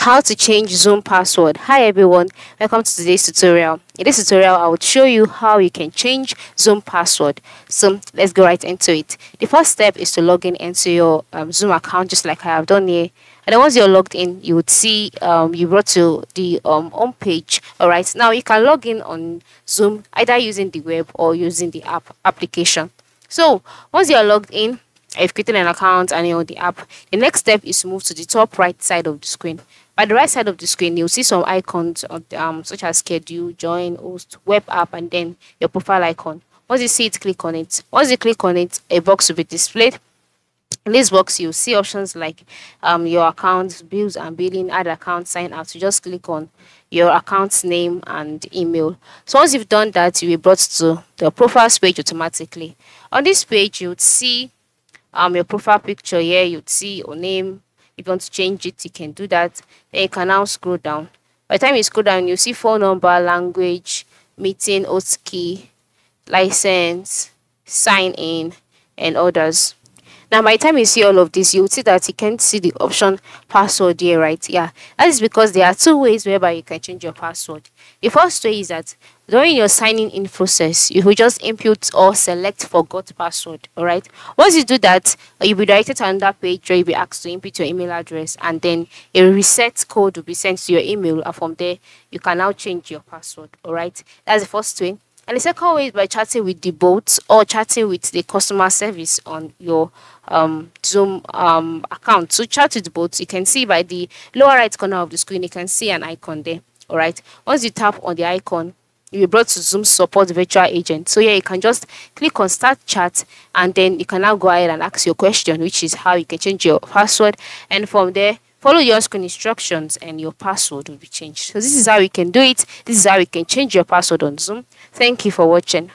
How to change Zoom password. Hi everyone, welcome to today's tutorial. In this tutorial, I will show you how you can change Zoom password. So let's go right into it. The first step is to log in into your Zoom account, just like I have done here. And then once you're logged in, you would see you brought to the home page. All right, now you can log in on Zoom either using the web or using the application. So once you're logged in, I've created an account and you're on the app. The next step is to move to the top right side of the screen. By the right side of the screen, you'll see some icons of, such as schedule, join, host, web app, and then your profile icon. Once you see it, click on it. Once you click on it, a box will be displayed. In this box, you'll see options like your account, bills and billing, add account, sign out. So just click on your account's name and email. So once you've done that, you'll be brought to the profile page automatically. On this page, you would see your profile picture here. You'd see your name. If you want to change it, you can do that. Then you can now scroll down. By the time you scroll down, you see phone number, language, meeting, host key, license, sign in, and others. Now, by the time you see all of this, you'll see that you can't see the option password here, right? Yeah, that is because there are two ways whereby you can change your password. The first way is that during your signing in process, you will just input or select forgot password. All right. Once you do that, you'll be directed to another page where you'll be asked to input your email address, and then a reset code will be sent to your email, and from there you can now change your password. All right. That's the first way. And the second way is by chatting with the bot or chatting with the customer service on your Zoom account. So chat with the bot. You can see by the lower right corner of the screen, you can see an icon there. All right. Once you tap on the icon, you'll be brought to Zoom support virtual agent. So yeah, you can just click on start chat, and then you can now go ahead and ask your question, which is how you can change your password. And from there, follow your screen instructions and your password will be changed. So this is how you can do it. This is how you can change your password on Zoom. Thank you for watching.